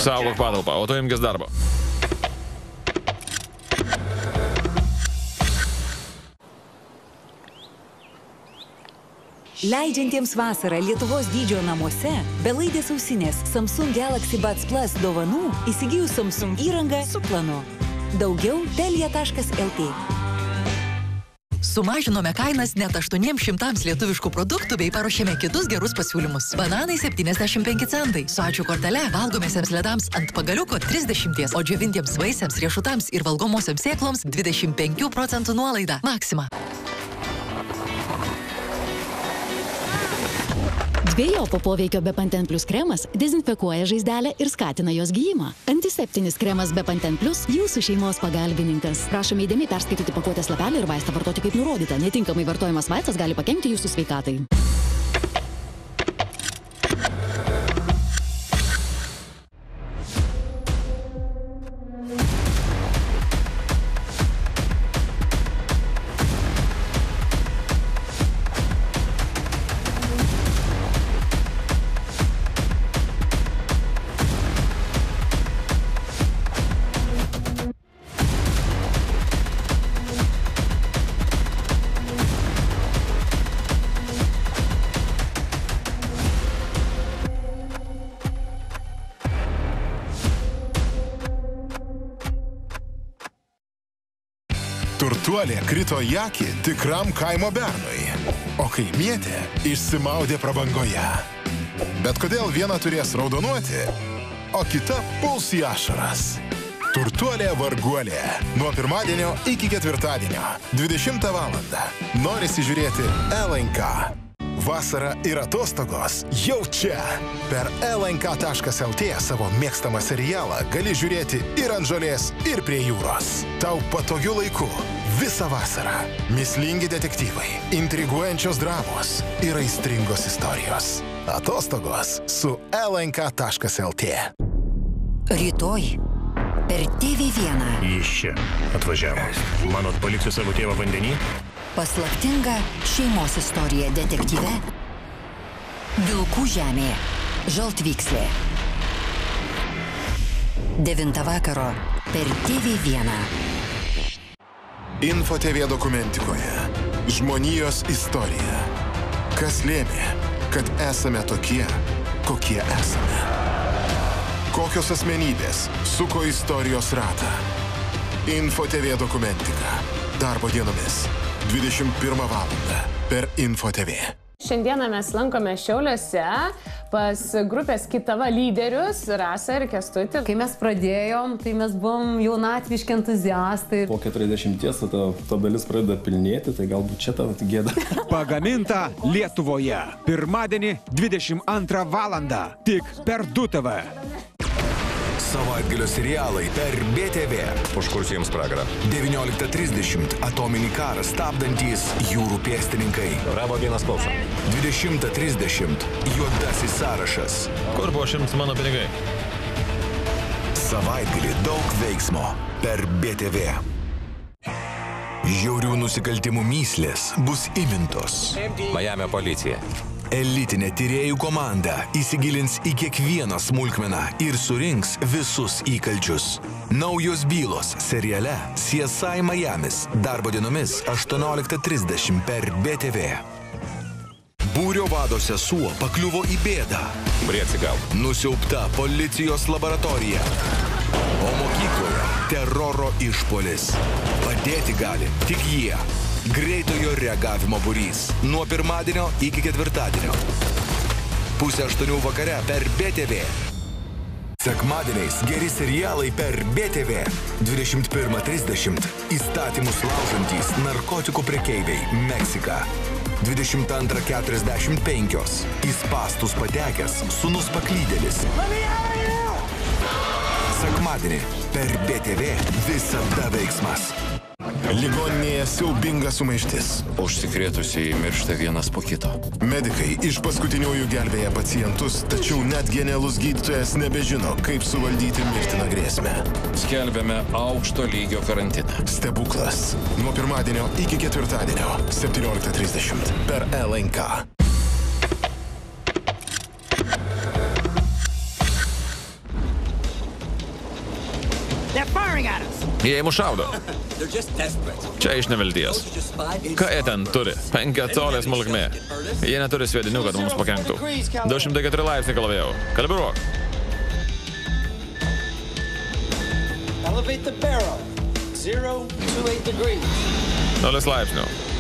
Saugok patalpą, o tu imkis darbo. Leidžiantiems vasarą Lietuvos dydžio namuose, belaidės ausinės Samsung Galaxy Buds Plus dovanų įsigijus Samsung įrangą su planu. Daugiau telia.lt. Sumažinome kainas net 800 lietuviškų produktų bei paruošėme kitus gerus pasiūlymus. Bananai 75 centai, su ačiū kortele valgomiesiems ledams ant pagaliuko 30, o džiovintiems vaisiams, riešutams ir valgomosiams sėkloms 25% nuolaida. Maxima. Dvejopo poveikio Bepanten Plus kremas dezinfekuoja žaizdelę ir skatina jos gijimą. Antiseptinis kremas Bepanten Plus jūsų šeimos pagalbininkas. Prašome įdėmiai perskaityti pakuotės lapelį ir vaistą vartoti kaip nurodyta. Netinkamai vartojamas vaistas gali pakenkti jūsų sveikatai. Turtuolė krito į akį tikram kaimo bernui, o kaimietė išsimaudė prabangoje. Bet kodėl viena turės raudonuoti, o kita puls į ašaras? Turtuolė varguolė. Nuo pirmadienio iki ketvirtadienio, 20 valandą. Norisi žiūrėti LNK. Vasara ir atostogos jau čia. Per lnk.lt savo mėgstamą serialą gali žiūrėti ir ant žolės, ir prie jūros. Tau patogiu laiku. Visą vasarą. Mįslingi detektyvai, intriguojančios dramos ir aistringos istorijos. Atostogos su lnk.lt. Rytoj per TV1. Jis čia atvažiavo. Manot, paliksiu savo tėvą vandenį? Paslaptinga šeimos istorija detektyve Vilkų žemė. Žaltvykslė. 9 vakaro per TV1. Info TV dokumentikoje. Žmonijos istorija. Kas lėmė, kad esame tokie, kokie esame? Kokios asmenybės suko istorijos ratą? Info TV dokumentika. Darbo dienomis. 21 valandą per Info TV. Šiandieną mes lankome Šiauliuose pas grupės Kitava lyderius, Rasą ir Kęstutį. Kai mes pradėjom, tai mes buvom jaunatviški entuziastai. Po 40 ta dalis pradeda pilnėti, tai galbūt čia ta gėda. Pagaminta Lietuvoje. Pirmadienį 22 valandą. Tik per DUTV. Savaitgalio serialai per BTV. Užkursijams pragarą. 19:30 atominį karą stabdantys jūrų pėstininkai. Rabo vienas klauso. 20:30 juodasis sąrašas. Kur buvo 100 mano pinigai? Savaitgalį daug veiksmo per BTV. Žiaurių nusikaltimų myslės bus įmintos. Majamio policija. Elitinė tyrėjų komanda įsigilins į kiekvieną smulkmeną ir surinks visus įkalčius. Naujos bylos seriale CSI Miamis. Darbo dienomis 18:30 per BTV. Būrio vado sesuo pakliuvo į bėdą. Brietsi gal. Nusiaubta policijos laboratorija. O mokykloje teroro išpuolis. Padėti gali tik jie. Greitojo reagavimo būrys. Nuo pirmadienio iki ketvirtadienio. 7:30 vakare per BTV. Sekmadieniais geri serialai per BTV. 21:30 įstatymus laužantys narkotikų prekeiviai Meksika. 22:45 į spąstus patekęs sūnus paklydėlis. Sekmadienį per BTV visada veiksmas. Ligoninėje siaubinga sumaištis. Užsikrėtusiai miršta vienas po kito. Medikai iš paskutiniųjų gelbėja pacientus, tačiau net genialus gydytojas nebežino, kaip suvaldyti mirtiną grėsmę. Skelbiame aukšto lygio karantiną. Stebuklas. Nuo pirmadienio iki ketvirtadienio 17:30 per LNK. Jie mus šaudo. Čia iš nevilties. Ką jie ten turi? 5 colės smulkmė. Jie neturi sviedinių, kad mums pakenktų. 204 laipsnių kalavėjau. Kalibruok. Elevate the barrel. 0 to 8 degrees. 0 laipsnių.